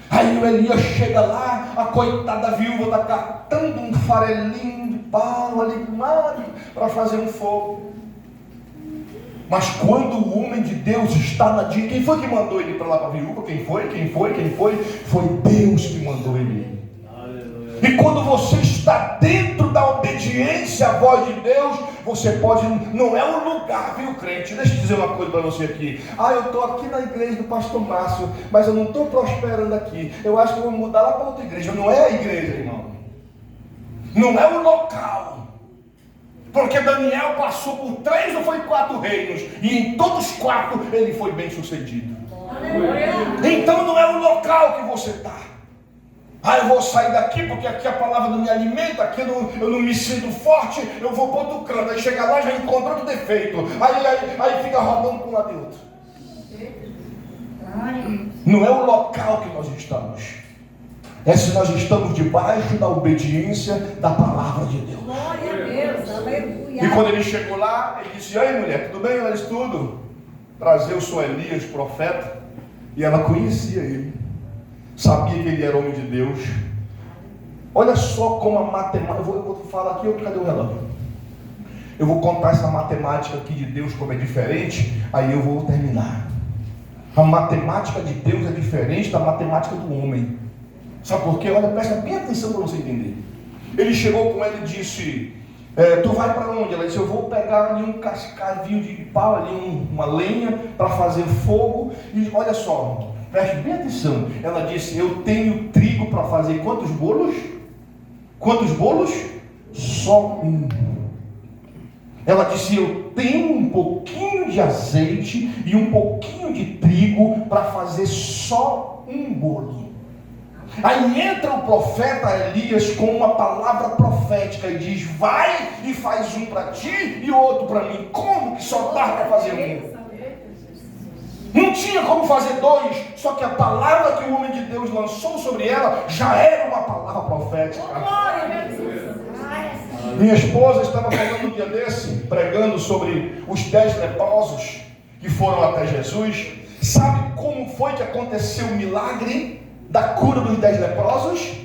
Aí o Elias chega lá, a coitada viúva está catando um farelinho de pau ali para fazer um fogo. Mas quando o homem de Deus está na direita, quem foi que mandou ele para lá para a viúva? Quem foi? Foi Deus que mandou ele. Aleluia. E quando você está dentro da obediência à voz de Deus, você pode, não é o lugar, viu, crente? Deixa eu dizer uma coisa para você aqui. Eu estou aqui na igreja do pastor Márcio, mas eu não estou prosperando aqui. Eu acho que eu vou mudar lá para outra igreja. Não é a igreja, irmão. Não é o local. Porque Daniel passou por 3 ou foi 4 reinos, e em todos os 4 ele foi bem sucedido. Então não é o local que você está. Eu vou sair daqui porque aqui a palavra não me alimenta, aqui eu não me sinto forte, eu vou para outro canto. Aí chega lá, já encontra outro defeito. Aí fica rodando para um lado e outro. Não é o local que nós estamos. É se nós estamos debaixo da obediência da palavra de Deus. Glória a Deus, aleluia. E quando ele chegou lá, ele disse: aí, mulher, tudo bem? Ela disse: tudo. Prazer, eu sou Elias, profeta. E ela conhecia ele, sabia que ele era homem de Deus. Olha só como a matemática. Eu vou falar aqui, cadê o relógio? Eu vou contar essa matemática aqui de Deus, como é diferente, aí eu vou terminar. A matemática de Deus é diferente da matemática do homem. Sabe por quê? Olha, presta bem atenção para você entender. Ele chegou com ela e disse: tu vai para onde? Ela disse: eu vou pegar ali um cascavinho de pau, ali uma lenha para fazer fogo. E olha só, preste bem atenção. Ela disse: eu tenho trigo para fazer quantos bolos? Quantos bolos? Só um. Ela disse: eu tenho um pouquinho pouquinho de azeite e um pouquinho de trigo para fazer só um bolo. Aí entra o profeta Elias com uma palavra profética e diz: vai e faz um para ti e outro para mim. Como que só dá para fazer um? Não tinha como fazer dois, só que a palavra que o homem de Deus lançou sobre ela já era uma palavra profética. Minha esposa estava falando um dia desse, pregando sobre os 10 leprosos que foram até Jesus. Sabe como foi que aconteceu o milagre da cura dos 10 leprosos?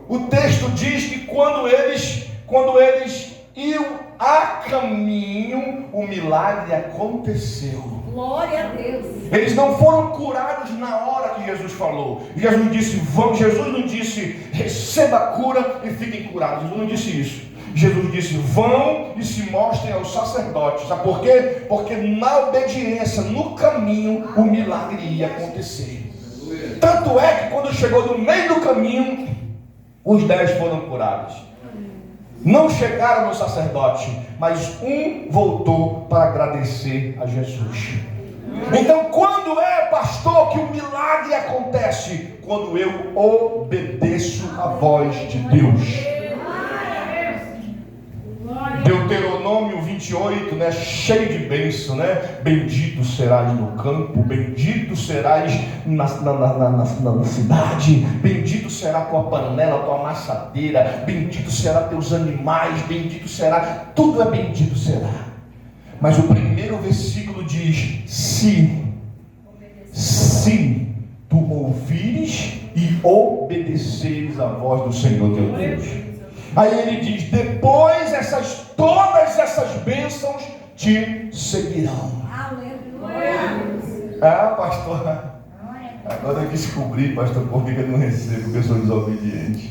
O texto diz que quando eles iam a caminho, o milagre aconteceu. Glória a Deus. Eles não foram curados na hora que Jesus falou. Jesus disse: vão. Jesus não disse: receba a cura e fiquem curados. Jesus não disse isso. Jesus disse: vão e se mostrem aos sacerdotes. Sabe por quê? Porque na obediência, no caminho, o milagre ia acontecer. Tanto é que quando chegou no meio do caminho, os 10 foram curados. Não chegaram no sacerdote, mas um voltou para agradecer a Jesus. Então, quando é, pastor, que o milagre acontece? Quando eu obedeço a voz de Deus. Deuteronômio 28, né? Cheio de bênção, né? Bendito serás no campo, bendito serás na cidade, bendito será tua panela, tua amassadeira, bendito será teus animais, bendito será, tudo é bendito será. Mas o primeiro versículo diz: se tu ouvires e obedeceres a voz do Senhor teu Deus. Aí ele diz: depois todas essas bênçãos te seguirão. Ah, pastor, agora eu descobri, pastor, por que eu não recebo pessoas desobedientes.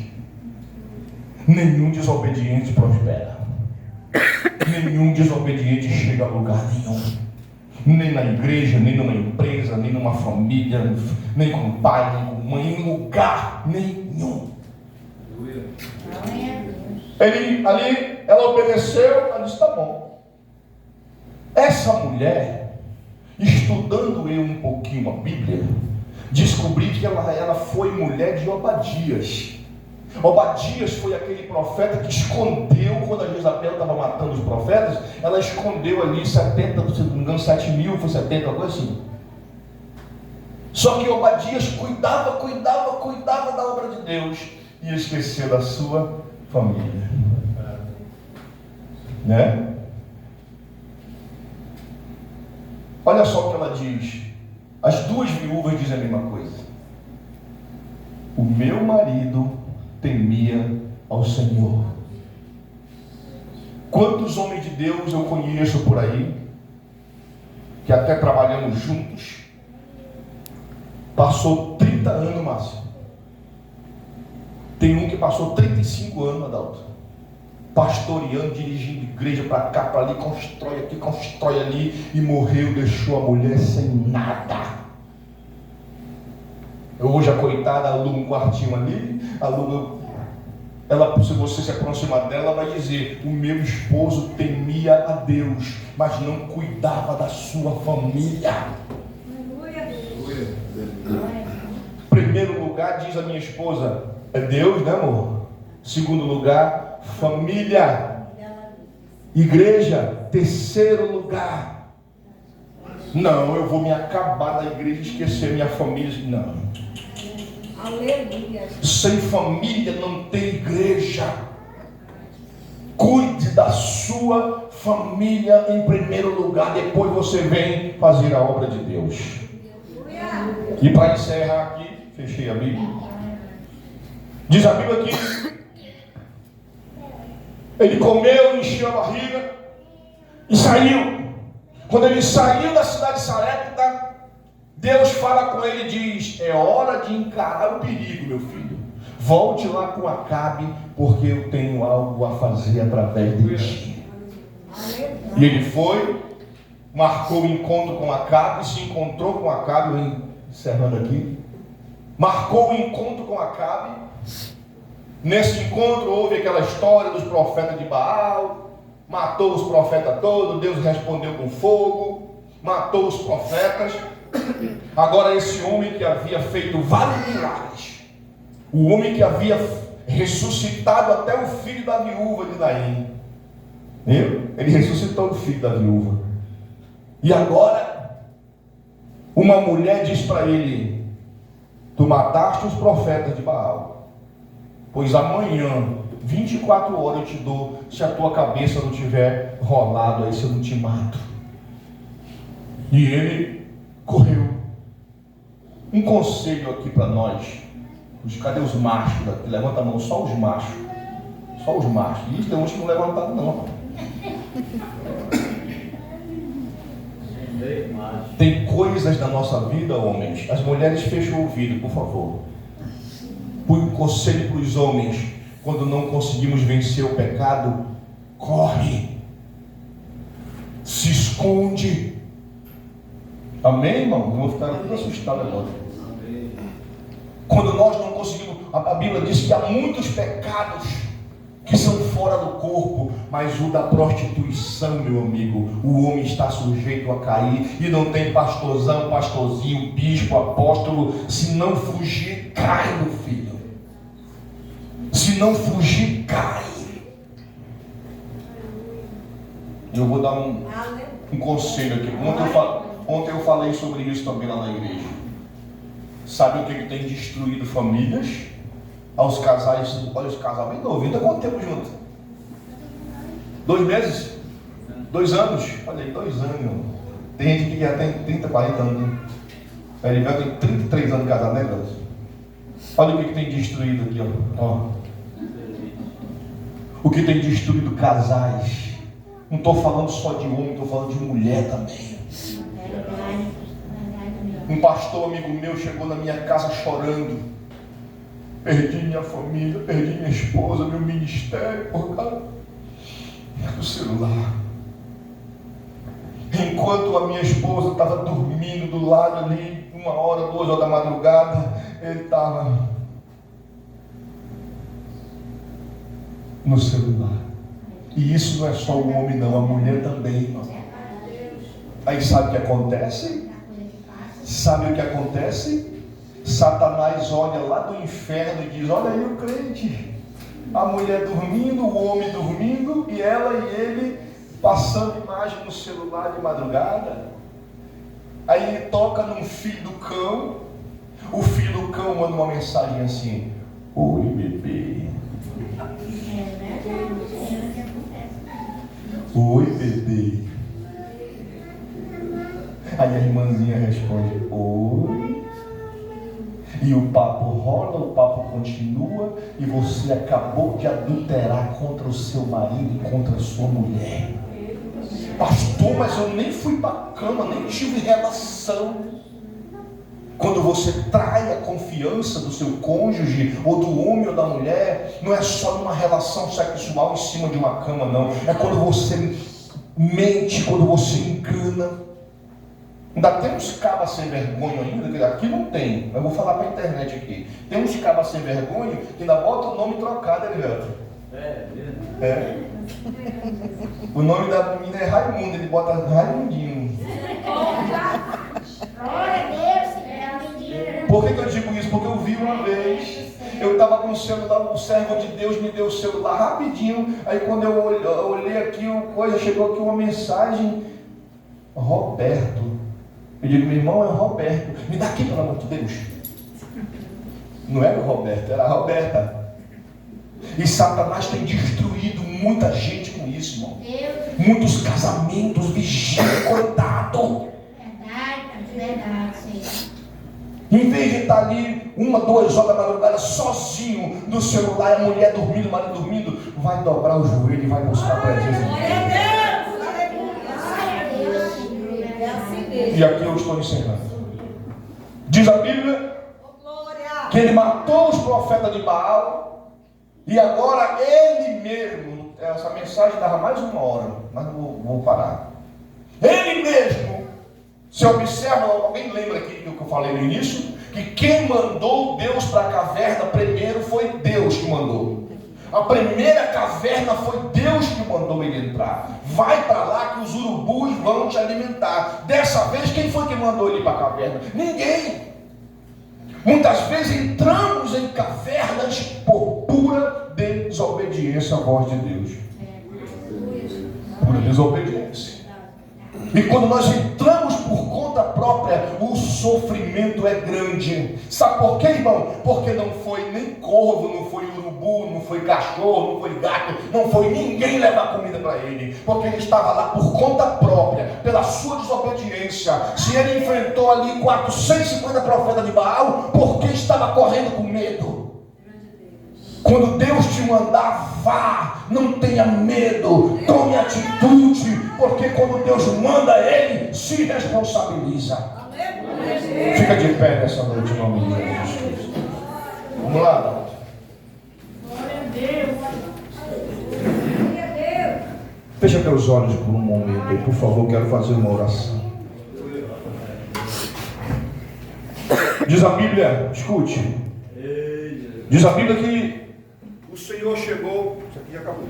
Nenhum desobediente prospera. Nenhum desobediente chega a lugar nenhum. Nem na igreja, nem numa empresa, nem numa família, nem com pai, nem com mãe, em lugar nenhum. Ali ela obedeceu, ela disse: tá bom. Essa mulher, estudando eu um pouquinho a Bíblia, descobri que ela foi mulher de Obadias. Obadias foi aquele profeta que escondeu, quando a Jezabel estava matando os profetas, ela escondeu ali 70, se não me engano, 7 mil, foi 70, alguma coisa assim. Só que Obadias cuidava da obra de Deus e esqueceu da sua família, né? Olha só o que ela diz. As duas viúvas dizem a mesma coisa: o meu marido temia ao Senhor. Quantos homens de Deus eu conheço por aí, que até trabalhamos juntos, passou 30 anos, Márcio. Tem um que passou 35 anos, Adalto, pastoreando, dirigindo igreja para cá, para ali, constrói aqui, constrói ali, e morreu, deixou a mulher sem nada. Hoje a coitada aluga um quartinho ali, ela, se você se aproximar dela, ela vai dizer: o meu esposo temia a Deus, mas não cuidava da sua família. Primeiro lugar, diz a minha esposa, é Deus, né, amor? Segundo lugar, família. Igreja, terceiro lugar. Não, eu vou me acabar na igreja e esquecer minha família. Não. Aleluia. Sem família não tem igreja. Cuide da sua família em primeiro lugar, depois você vem fazer a obra de Deus. E para encerrar aqui, fechei a Bíblia. Diz a Bíblia que ele comeu, encheu a barriga e saiu. Quando ele saiu da cidade de Sarepta, Deus fala com ele e diz: é hora de encarar o perigo, meu filho. Volte lá com Acabe, porque eu tenho algo a fazer através de ti. E ele foi, marcou o encontro com Acabe, se encontrou com Acabe, encerrando aqui, marcou o encontro com Acabe. Nesse encontro houve aquela história dos profetas de Baal, matou os profetas todos, Deus respondeu com fogo. matou os profetas. Agora esse homem que havia feito vários milagres, o homem que havia ressuscitado até o filho da viúva de Naim, ele ressuscitou o filho da viúva. E agora uma mulher diz para ele: tu mataste os profetas de Baal, pois amanhã 24 horas eu te dou, se a tua cabeça não tiver rolado aí, se eu não te mato. E ele correu. Um conselho aqui para nós. Cadê os machos daqui? Levanta a mão, só os machos. Só os machos. Isso tem uns que não levantaram não. Tem coisas na nossa vida, homens. As mulheres fecham o ouvido, por favor. Um conselho para os homens: quando não conseguimos vencer o pecado, corre, se esconde. Amém, irmão? Eu vou ficar tudo assustado agora. Quando nós não conseguimos, a Bíblia diz que há muitos pecados que são fora do corpo, mas o da prostituição, meu amigo, o homem está sujeito a cair, e não tem pastorzão, pastorzinho, bispo, apóstolo. Se não fugir, cai, meu filho. Se não fugir, cai. Eu vou dar um conselho aqui. Ontem eu falei sobre isso também lá na igreja. Sabe o que tem destruído famílias? Aos casais, olha os casais bem novinhos. Quanto tempo junto? 2 meses? 2 anos? Olha aí, 2 anos. Tem gente que já tem 30, 40 anos. A Erivel tem 33 anos de casado, né, Deus? Olha o que tem destruído aqui, ó. O que tem destruído casais. Não estou falando só de homem, estou falando de mulher também. Um pastor amigo meu chegou na minha casa chorando: perdi minha família, perdi minha esposa, meu ministério por causa do celular. Enquanto a minha esposa estava dormindo do lado ali, 1 hora, 2 horas da madrugada, ele estava no celular. E isso não é só o homem não, a mulher também, irmão. Aí sabe o que acontece? Sabe o que acontece? Satanás olha lá do inferno e diz: olha aí o crente, a mulher dormindo, o homem dormindo, e ela e ele passando imagem no celular de madrugada. Aí ele toca num filho do cão. O filho do cão manda uma mensagem assim: oi, bebê. Oi, bebê. Aí a irmãzinha responde: oi. E o papo rola, o papo continua, e você acabou de adulterar contra o seu marido e contra a sua mulher. Pastor, mas eu nem fui para a cama, nem tive relação. Quando você trai a confiança do seu cônjuge, ou do homem ou da mulher, não é só numa relação sexual em cima de uma cama, não. É quando você mente, quando você engana. Ainda tem uns cabas sem vergonha ainda, aqui não tem, mas vou falar para a internet aqui. Tem uns cabas sem vergonha que ainda bota o nome trocado, Elivelto. É. O nome da menina é Raimundo, ele bota Raimundinho. Por que eu digo isso? Porque eu vi uma vez, eu estava com o celular, o servo de Deus me deu o celular rapidinho. Aí quando eu olhei aqui, chegou aqui uma mensagem: Roberto. Eu digo: meu irmão, é o Roberto. Me dá aqui, pelo amor de Deus. Não era o Roberto, era a Roberta. E Satanás tem destruído muita gente com isso, irmão. Muitos casamentos, vigia, cuidado. Verdade, sim. Em vez de estar ali 1, 2 horas da madrugada sozinho no celular, a mulher dormindo, o marido dormindo, vai dobrar o joelho e vai buscar a presença de Deus. E aqui eu estou encerrando. Diz a Bíblia que ele matou os profetas de Baal, e agora ele mesmo, essa mensagem dava mais 1 hora, mas não vou parar. Ele mesmo, se observa, alguém lembra aqui do que eu falei no início? Que quem mandou Deus para a caverna primeiro foi Deus que mandou. A primeira caverna foi Deus que mandou ele entrar. Vai para lá que os urubus vão te alimentar. Dessa vez, quem foi que mandou ele para a caverna? Ninguém. Muitas vezes entramos em cavernas por pura desobediência à voz de Deus. Pura desobediência. E quando nós entramos por conta própria, o sofrimento é grande. Sabe por quê, irmão? Porque não foi nem corvo, não foi urubu, não foi cachorro, não foi gato, não foi ninguém levar comida para ele. Porque ele estava lá por conta própria, pela sua desobediência. Se ele enfrentou ali 450 profetas de Baal, porque estava correndo com medo. Quando Deus te mandar, vá, não tenha medo, tome atitude, porque quando Deus manda, Ele se responsabiliza. Fica de pé nessa noite, em nome de Jesus. Vamos lá, Dalton. Glória a Deus. Fecha teus olhos por um momento aí, por favor, quero fazer uma oração. Diz a Bíblia, escute, diz a Bíblia que o Senhor chegou. Isso aqui já acabou.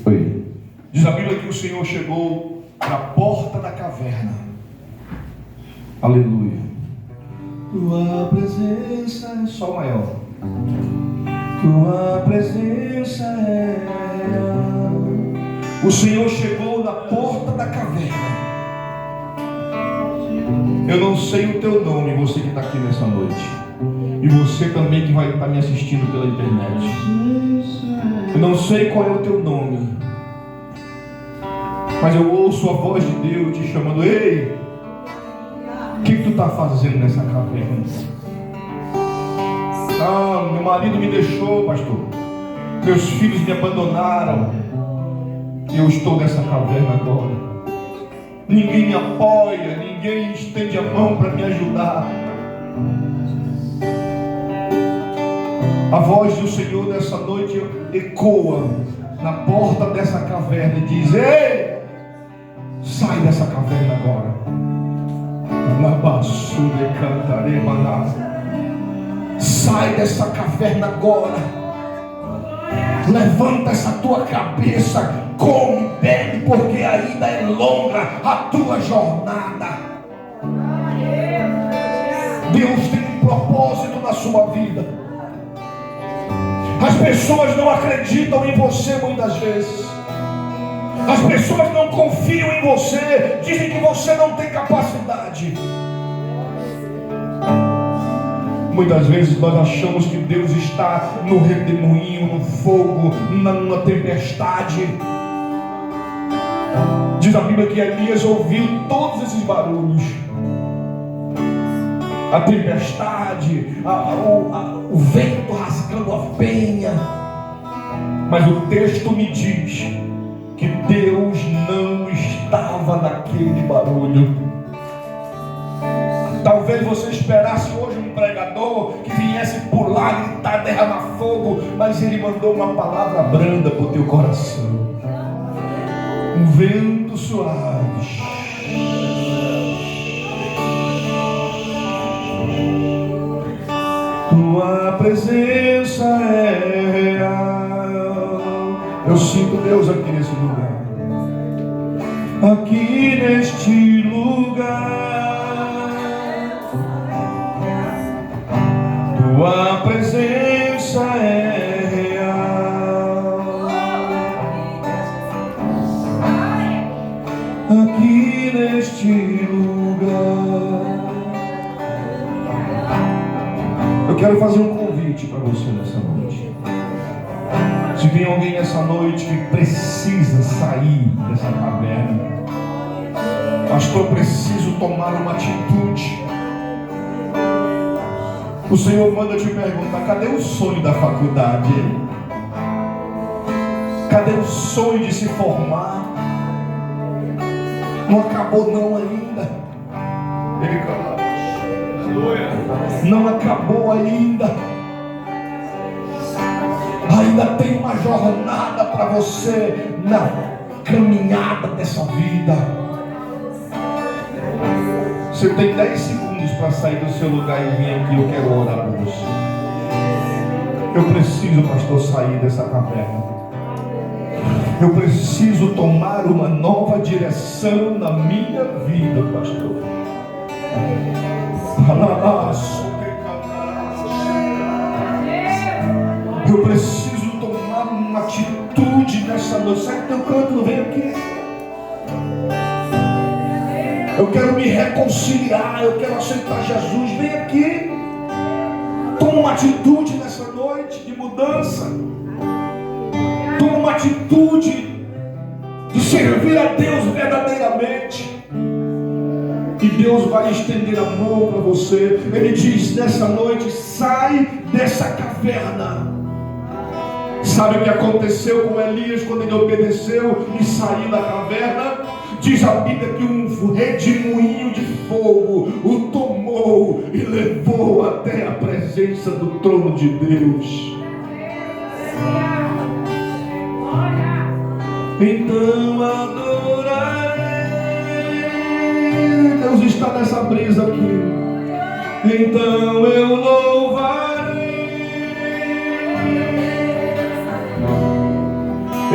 Oi. Diz a Bíblia que o Senhor chegou na porta da caverna. Aleluia. Tua presença é sol maior. Tua presença é real. O Senhor chegou na porta da caverna. Eu não sei o teu nome, você que está aqui nessa noite. E você também que vai estar me assistindo pela internet. Eu não sei qual é o teu nome. Mas eu ouço a voz de Deus te chamando. Ei, o que tu está fazendo nessa caverna? Ah, meu marido me deixou, pastor. Meus filhos me abandonaram. Eu estou nessa caverna agora. Ninguém me apoia, ninguém estende a mão para me ajudar. A voz do Senhor nessa noite ecoa na porta dessa caverna e diz: ei, sai dessa caverna agora. Sai dessa caverna agora. Levanta essa tua cabeça, come, bebe, porque ainda é longa a tua jornada. Deus tem um propósito na sua vida. As pessoas não acreditam em você muitas vezes. As pessoas não confiam em você, dizem que você não tem capacidade. Muitas vezes nós achamos que Deus está no redemoinho, no fogo, numa tempestade. Diz a Bíblia que Elias ouviu todos esses barulhos. A tempestade, o vento rasgando a penha. Mas o texto me diz que Deus não estava naquele barulho. Talvez você esperasse hoje um pregador que viesse pular, gritar, derramar fogo, mas ele mandou uma palavra branda para o teu coração. Um vento suave. Tua presença é real. Eu sinto Deus aqui nesse lugar. Aqui neste lugar. Tua presença é real. Aqui neste lugar. Eu quero fazer um convite para você nessa noite. Se tem alguém nessa noite que precisa sair dessa caverna, pastor, preciso tomar uma atitude. O Senhor manda te perguntar: cadê o sonho da faculdade? Cadê o sonho de se formar? Não acabou não ainda. Ele cala. Não acabou ainda. Ainda tem uma jornada para você na caminhada dessa vida. Você tem 10 segundos segundos para sair do seu lugar e vir aqui. Eu quero orar por você. Eu preciso, pastor, sair dessa caverna. Eu preciso tomar uma nova direção na minha vida, pastor. Eu preciso tomar uma atitude nessa noite. Sai do teu canto, não vem aqui. Eu quero me reconciliar, eu quero aceitar Jesus. Vem aqui. Toma uma atitude nessa noite de mudança. Toma uma atitude de servir a Deus verdadeiramente. E Deus vai estender a mão para você. Ele diz nessa noite: sai dessa caverna. Sabe o que aconteceu com Elias quando ele obedeceu e saiu da caverna? Diz a Bíblia que um redemoinho de fogo o tomou e levou até a presença do trono de Deus. Então adorarei. Deus está nessa brisa aqui. Então eu louvarei.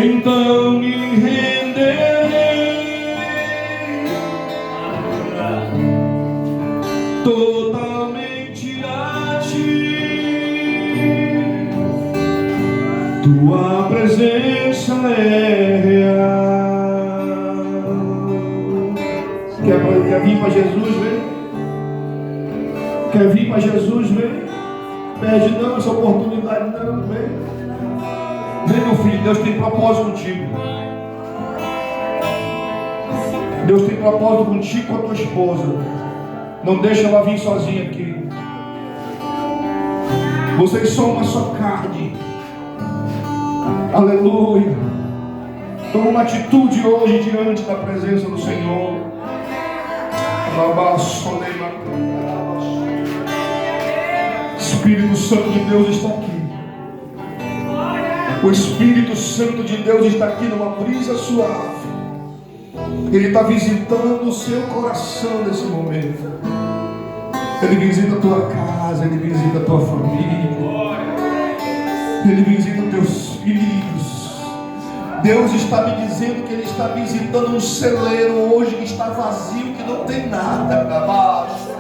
Então me renderei totalmente a ti. Tua presença é real. Quer vir para Jesus, vem? Quer vir para Jesus, vem? Perde não essa oportunidade, não, vem? Vem, meu filho, Deus tem propósito contigo. Deus tem propósito contigo com a tua esposa. Não deixa ela vir sozinha aqui. Vocês são uma só carne. Aleluia. Toma uma atitude hoje diante da presença do Senhor. Espírito Santo de Deus está aqui. O Espírito Santo de Deus está aqui numa brisa suave. Ele está visitando o seu coração nesse momento. Ele visita a tua casa, Ele visita a tua família, Ele visita os teus filhos. Deus está me dizendo que Ele está visitando um celeiro hoje que está vazio, que não tem nada para baixo.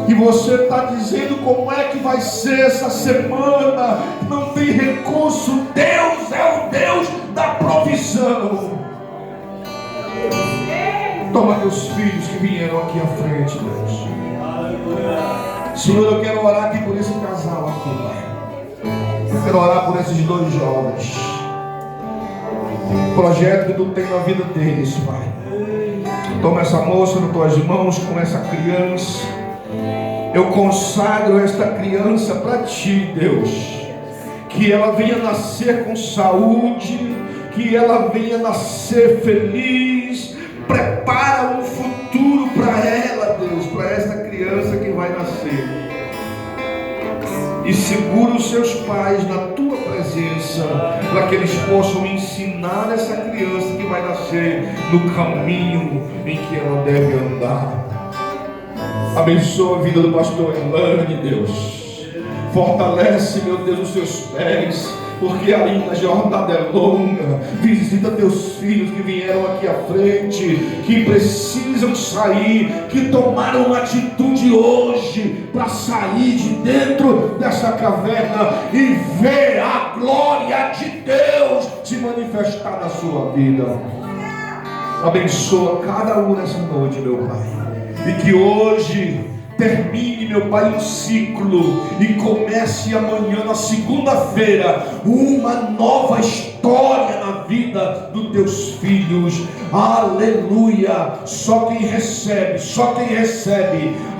E você está dizendo como é que vai ser essa semana. Não tem recurso. Deus é o Deus da provisão. Toma teus filhos que vieram aqui à frente, Deus. Senhor, eu quero orar aqui por esse casal aqui, Pai. Eu quero orar por esses dois jovens. O projeto que Tu tem na vida deles, Pai. Toma essa moça nas Tuas mãos com essa criança. Eu consagro esta criança para Ti, Deus. Que ela venha nascer com saúde, que ela venha nascer feliz. Prepara um futuro para ela, Deus, para esta criança que vai nascer. E segura os seus pais na Tua presença, para que eles possam ensinar essa criança que vai nascer no caminho em que ela deve andar. Abençoa a vida do pastor Elane, Deus. Fortalece, meu Deus, os seus pés, porque ainda a jornada é longa. Visita teus filhos que vieram aqui à frente, que precisam sair, que tomaram uma atitude hoje para sair de dentro dessa caverna e ver a glória de Deus se manifestar na sua vida. Abençoa cada um nessa noite, meu Pai. E que hoje termine, meu Pai, um ciclo e comece amanhã, na segunda-feira, uma nova história na vida dos teus filhos. Aleluia! Só quem recebe,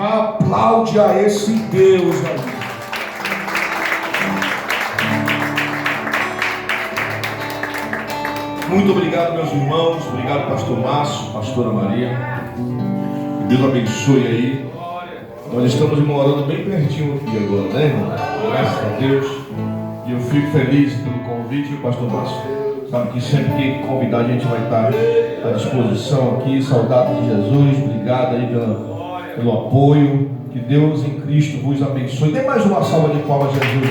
aplaude a esse Deus. Muito obrigado, meus irmãos. Obrigado, pastor Márcio, pastora Maria. Deus abençoe aí. Nós estamos morando bem pertinho aqui agora, né, irmão? Graças a Deus. E eu fico feliz pelo convite, pastor Márcio. Sabe que sempre que convidar a gente vai estar à disposição aqui, saudade de Jesus, obrigado aí pelo apoio. Que Deus em Cristo vos abençoe. Dê mais uma salva de palmas, Jesus.